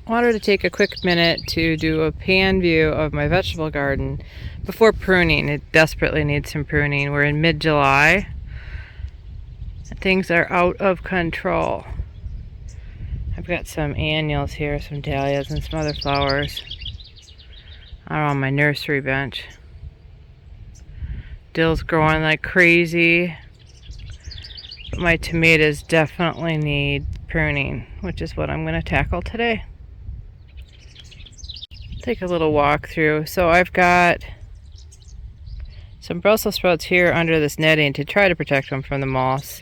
wanted to take a quick minute to do a pan view of my vegetable garden before pruning. It desperately needs some pruning. We're in mid-July. Things are out of control. I've got some annuals here, some dahlias and some other flowers out on my nursery bench. Dill's growing like crazy, but my tomatoes definitely need pruning, which is what I'm going to tackle today. Take a little walk through. So I've got some Brussels sprouts here under this netting to try to protect them from the moss,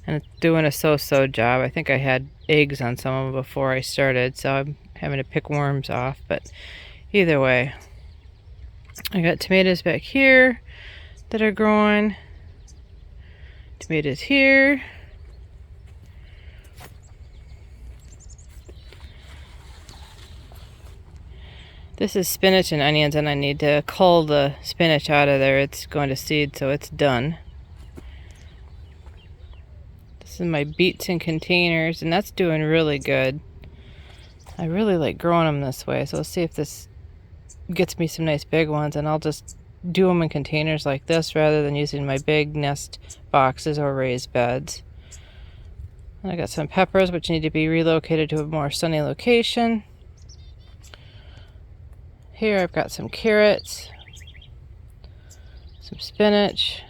and it's doing a so-so job. I think I had eggs on some of them before I started, so I'm having to pick worms off, but either way. I got tomatoes back here that are growing, tomatoes here. This is spinach and onions, and I need to cull the spinach out of there. It's going to seed, so it's done. This is my beets in containers, and that's doing really good. I really like growing them this way, so let's see if this gets me some nice big ones, and I'll just do them in containers like this rather than using my big nest boxes or raised beds. And I got some peppers, which need to be relocated to a more sunny location. Here I've got some carrots, some spinach,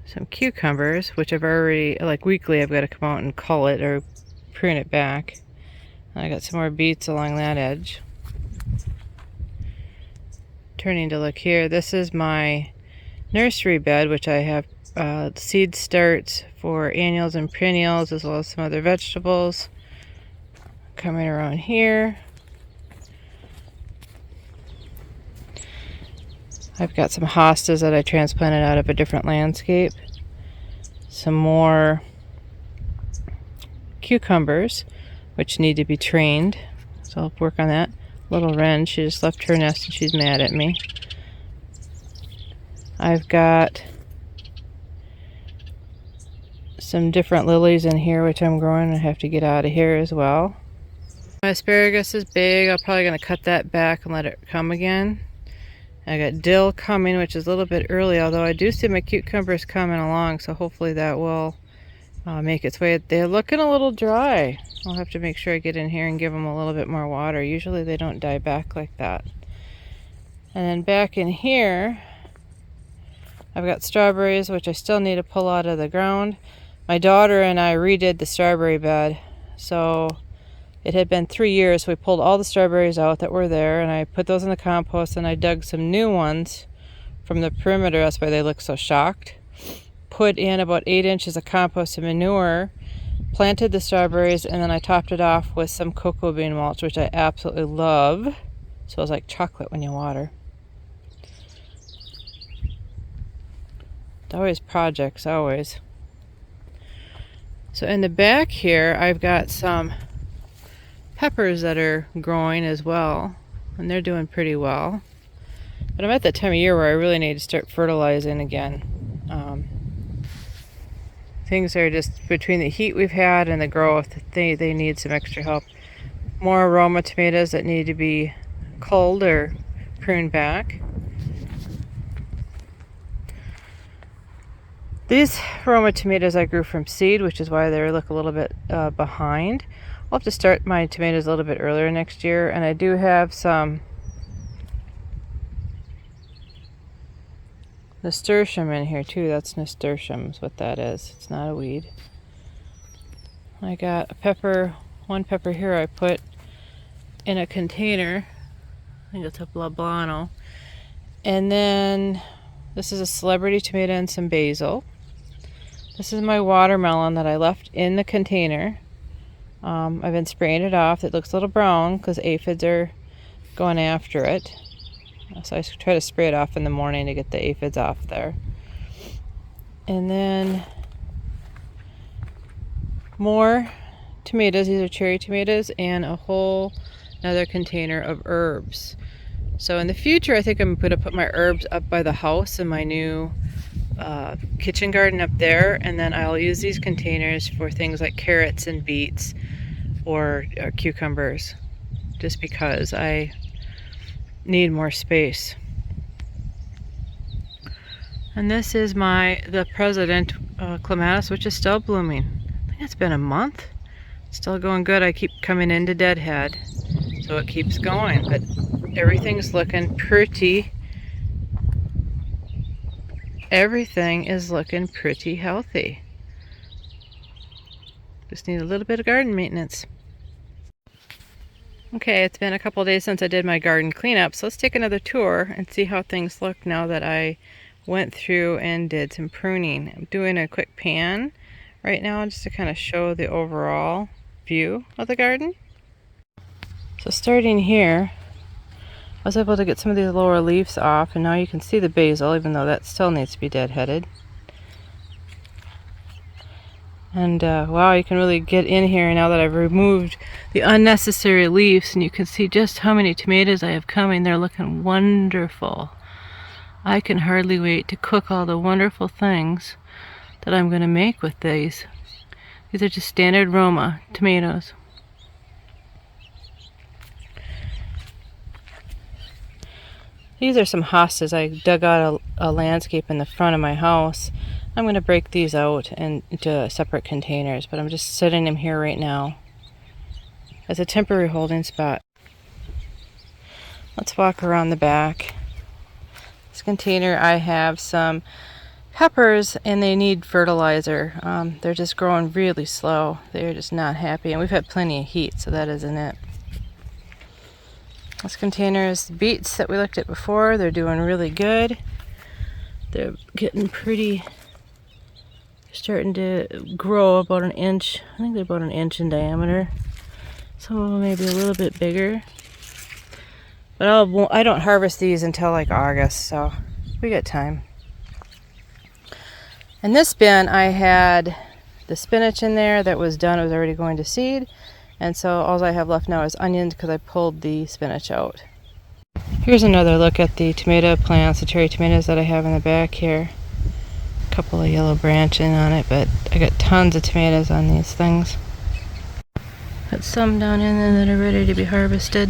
some cucumbers, which I've already, like weekly, I've got to come out and cull it or prune it back. And I got some more beets along that edge. Turning to look here, this is my nursery bed, which I have seed starts for annuals and perennials, as well as some other vegetables. Coming around here, I've got some hostas that I transplanted out of a different landscape. Some more cucumbers, which need to be trained, so I'll work on that. Little wren, she just left her nest and she's mad at me. I've got some different lilies in here, which I'm growing. I have to get out of here as well. My asparagus is big. I'm probably going to cut that back and let it come again. I got dill coming, which is a little bit early, although I do see my cucumbers coming along, so hopefully that will make its way. They're looking a little dry. I'll have to make sure I get in here and give them a little bit more water. Usually they don't die back like that. And then back in here, I've got strawberries, which I still need to pull out of the ground. My daughter and I redid the strawberry bed, so it had been 3 years. So we pulled all the strawberries out that were there, and I put those in the compost, and I dug some new ones from the perimeter. That's why they look so shocked. Put in about 8 inches of compost and manure, planted the strawberries, and then I topped it off with some cocoa bean mulch, which I absolutely love. It smells like chocolate when you water. It's always projects, always. So in the back here, I've got some peppers that are growing as well, and they're doing pretty well. But I'm at that time of year where I really need to start fertilizing again. Things are just, between the heat we've had and the growth, they need some extra help. More aroma tomatoes that need to be culled or pruned back. These Roma tomatoes I grew from seed, which is why they look a little bit behind. I'll have to start my tomatoes a little bit earlier next year, and I do have some nasturtium in here too. That's nasturtium is what that is. It's not a weed. I got a pepper, one pepper here I put in a container. I think it's a Blablano. And then this is a celebrity tomato and some basil. This is my watermelon that I left in the container. I've been spraying it off. It looks a little brown because aphids are going after it. So I try to spray it off in the morning to get the aphids off there. And then more tomatoes. These are cherry tomatoes, and a whole another container of herbs. So in the future, I think I'm going to put my herbs up by the house in my new kitchen garden up there, and then I'll use these containers for things like carrots and beets. or cucumbers, just because I need more space. And this is the President clematis, which is still blooming. I think it's been a month. Still going good. I keep coming into deadhead, so it keeps going, but everything's looking pretty. Everything is looking pretty healthy. Just need a little bit of garden maintenance. Okay, it's been a couple days since I did my garden cleanup, so let's take another tour and see how things look now that I went through and did some pruning. I'm doing a quick pan right now just to kind of show the overall view of the garden. So starting here, I was able to get some of these lower leaves off, and now you can see the basil, even though that still needs to be deadheaded. And wow, you can really get in here now that I've removed the unnecessary leaves, and you can see just how many tomatoes I have coming. They're looking wonderful. I can hardly wait to cook all the wonderful things that I'm going to make with these. These are just standard Roma tomatoes. These are some hostas. I dug out a landscape in the front of my house. I'm going to break these out into separate containers, but I'm just setting them here right now as a temporary holding spot. Let's walk around the back. This container, I have some peppers, and they need fertilizer. They're just growing really slow. They're just not happy, and we've had plenty of heat, so that isn't it. This container is the beets that we looked at before. They're doing really good. They're getting pretty, starting to grow about an inch. I think they're about an inch in diameter. Some of them may be a little bit bigger. But I don't harvest these until like August, so we got time. In this bin, I had the spinach in there that was done. It was already going to seed. And so all I have left now is onions because I pulled the spinach out. Here's another look at the tomato plants, the cherry tomatoes that I have in the back here. A couple of yellow branching on it, but I got tons of tomatoes on these things. Got some down in there that are ready to be harvested.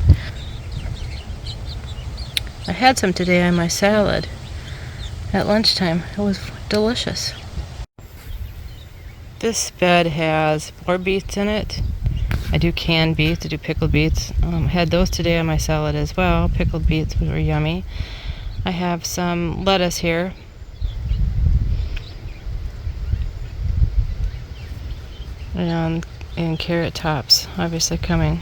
I had some today on my salad at lunchtime. It was delicious. This bed has more beets in it. I do canned beets, I do pickled beets. Had those today on my salad as well. Pickled beets were yummy. I have some lettuce here. And carrot tops, obviously coming.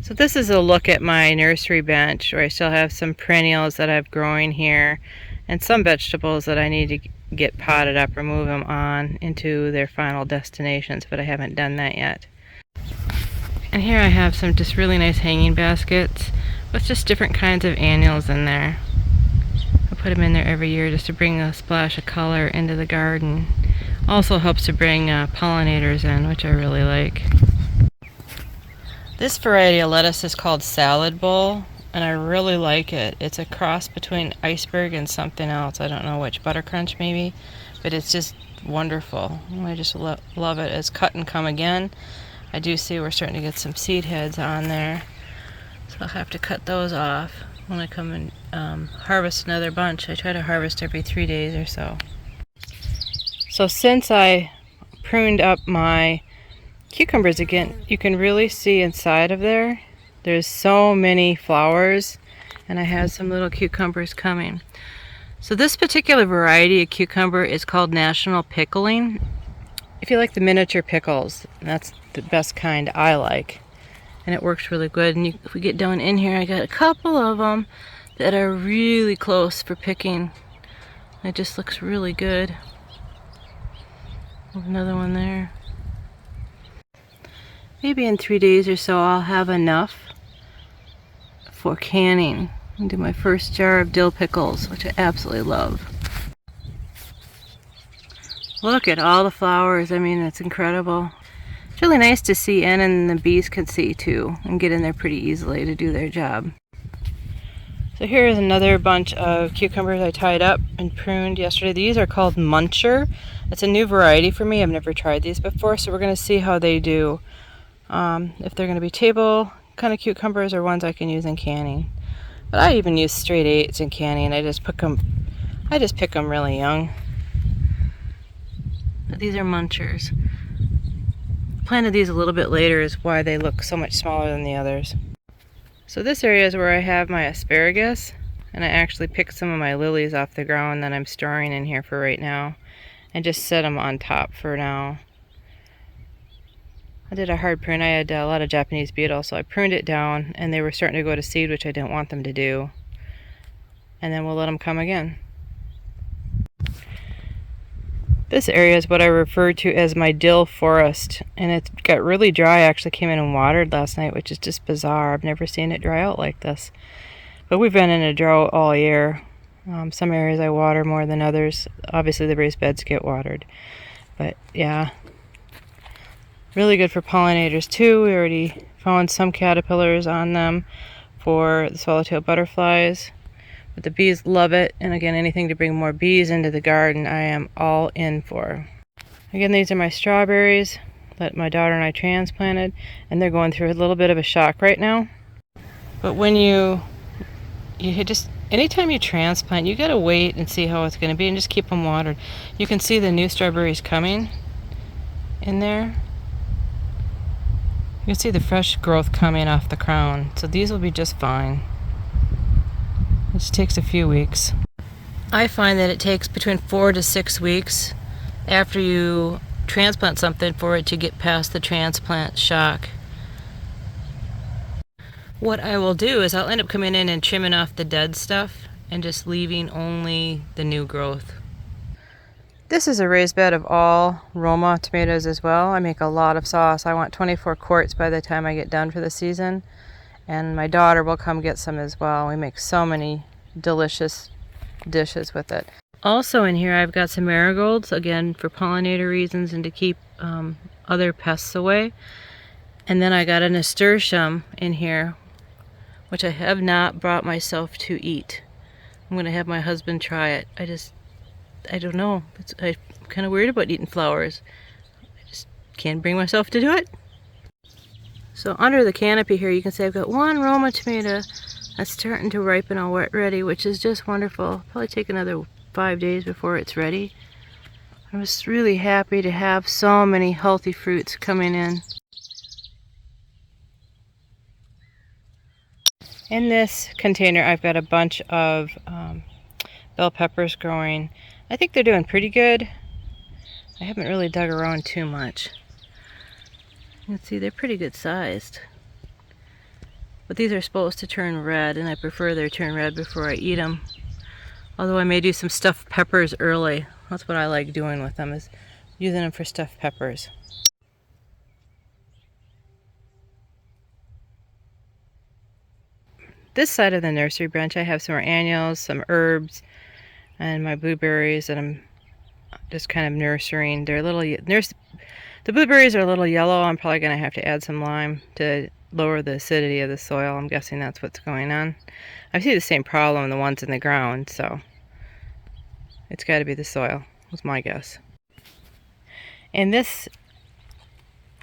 So this is a look at my nursery bench, where I still have some perennials that I've growing here, and some vegetables that I need to get potted up or move them on into their final destinations, but I haven't done that yet. And here I have some just really nice hanging baskets with just different kinds of annuals in there. I put them in there every year just to bring a splash of color into the garden. Also helps to bring pollinators in, which I really like. This variety of lettuce is called Salad Bowl, and I really like it. It's a cross between iceberg and something else. I don't know which, butter crunch maybe, but it's just wonderful. I just love it. It's cut and come again. I do see we're starting to get some seed heads on there, so I'll have to cut those off when I come and harvest another bunch. I try to harvest every 3 days or so. So since I pruned up my cucumbers again, you can really see inside of there. There's so many flowers, and I have some little cucumbers coming. So this particular variety of cucumber is called National Pickling. If you like the miniature pickles, that's the best kind I like, and it works really good. And if we get down in here, I got a couple of them that are really close for picking. It just looks really good. There's another one there. Maybe in 3 days or so I'll have enough for canning. I'll do my first jar of dill pickles, which I absolutely love. Look at all the flowers. I mean, it's incredible. It's really nice to see in, and the bees can see too and get in there pretty easily to do their job. So here is another bunch of cucumbers I tied up and pruned yesterday. These are called Muncher. It's a new variety for me. I've never tried these before, so we're going to see how they do. If they're going to be table kind of cucumbers or ones I can use in canning. But I even use straight 8s in canning. I just pick them really young. But these are munchers. Planted these a little bit later is why they look so much smaller than the others. So this area is where I have my asparagus, and I actually picked some of my lilies off the ground that I'm storing in here for right now and just set them on top for now. I did a hard prune. I had a lot of Japanese beetle, so I pruned it down and they were starting to go to seed, which I didn't want them to do. And then we'll let them come again. This area is what I refer to as my dill forest, and it got really dry. I actually came in and watered last night, which is just bizarre. I've never seen it dry out like this. But we've been in a drought all year. Some areas I water more than others. Obviously the raised beds get watered. But yeah, really good for pollinators too. We already found some caterpillars on them for the swallowtail butterflies. But the bees love it, and again, anything to bring more bees into the garden, I am all in for. Again, these are my strawberries that my daughter and I transplanted, and they're going through a little bit of a shock right now. But when you just, anytime you transplant, you gotta wait and see how it's gonna be and just keep them watered. You can see the new strawberries coming in there. You can see the fresh growth coming off the crown, so these will be just fine. This takes a few weeks. I find that it takes between 4 to 6 weeks after you transplant something for it to get past the transplant shock. What I will do is I'll end up coming in and trimming off the dead stuff and just leaving only the new growth. This is a raised bed of all Roma tomatoes as well. I make a lot of sauce. I want 24 quarts by the time I get done for the season. And my daughter will come get some as well. We make so many delicious dishes with it. Also in here I've got some marigolds, again for pollinator reasons and to keep other pests away. And then I got a nasturtium in here, which I have not brought myself to eat. I'm going to have my husband try it. I don't know. I'm kind of weird about eating flowers. I just can't bring myself to do it. So under the canopy here, you can see I've got one Roma tomato that's starting to ripen all wet ready, which is just wonderful. Probably take another 5 days before it's ready. I was really happy to have so many healthy fruits coming in. In this container, I've got a bunch of bell peppers growing. I think they're doing pretty good. I haven't really dug around too much. You can see they're pretty good sized. But these are supposed to turn red, and I prefer they turn red before I eat them. Although I may do some stuffed peppers early. That's what I like doing with them, is using them for stuffed peppers. This side of the nursery bench, I have some more annuals, some herbs, and my blueberries that I'm just kind of nurturing. They're a little the blueberries are a little yellow. I'm probably going to have to add some lime to lower the acidity of the soil. I'm guessing that's what's going on. I see the same problem in the ones in the ground, so it's got to be the soil, was my guess. In this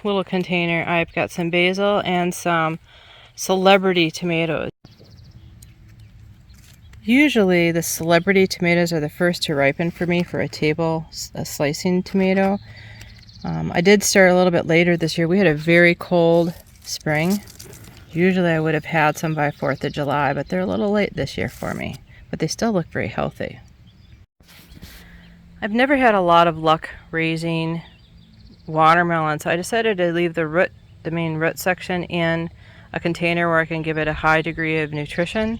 little container, I've got some basil and some celebrity tomatoes. Usually the celebrity tomatoes are the first to ripen for me for a slicing tomato. I did start a little bit later this year. We had a very cold spring. Usually I would have had some by 4th of July, but they're a little late this year for me. But they still look very healthy. I've never had a lot of luck raising watermelon, so I decided to leave the main root section in a container where I can give it a high degree of nutrition.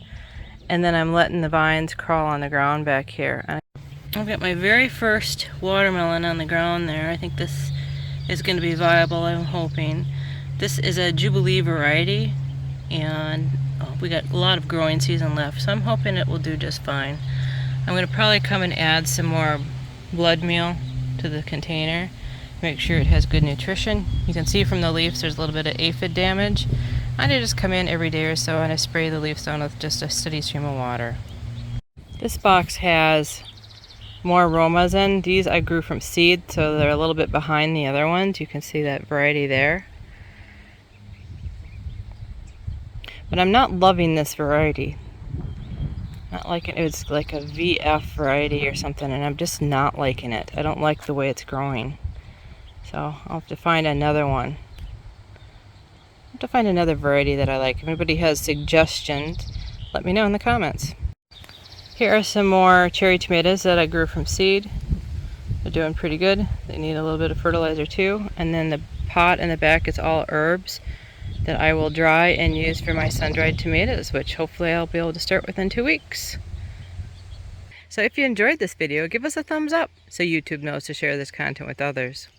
And then I'm letting the vines crawl on the ground back here. I've got my very first watermelon on the ground there. I think this is going to be viable, I'm hoping. This is a Jubilee variety, and we got a lot of growing season left, so I'm hoping it will do just fine. I'm going to probably come and add some more blood meal to the container, make sure it has good nutrition. You can see from the leaves there's a little bit of aphid damage. I just come in every day or so and I spray the leaves down with just a steady stream of water. This box has more aromas in. These I grew from seed, so they're a little bit behind the other ones. You can see that variety there. But I'm not loving this variety. Not liking it. It's like a VF variety or something, and I'm just not liking it. I don't like the way it's growing. So I'll have to find another one. I'll have to find another variety that I like. If anybody has suggestions, let me know in the comments. Here are some more cherry tomatoes that I grew from seed. They're doing pretty good. They need a little bit of fertilizer too. And then the pot in the back is all herbs that I will dry and use for my sun-dried tomatoes, which hopefully I'll be able to start within 2 weeks. So if you enjoyed this video, give us a thumbs up so YouTube knows to share this content with others.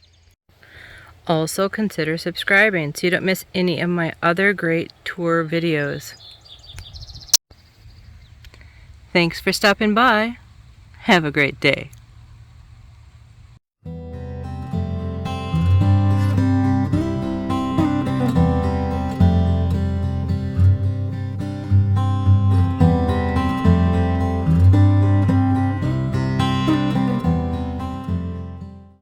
Also consider subscribing so you don't miss any of my other great tour videos. Thanks for stopping by. Have a great day.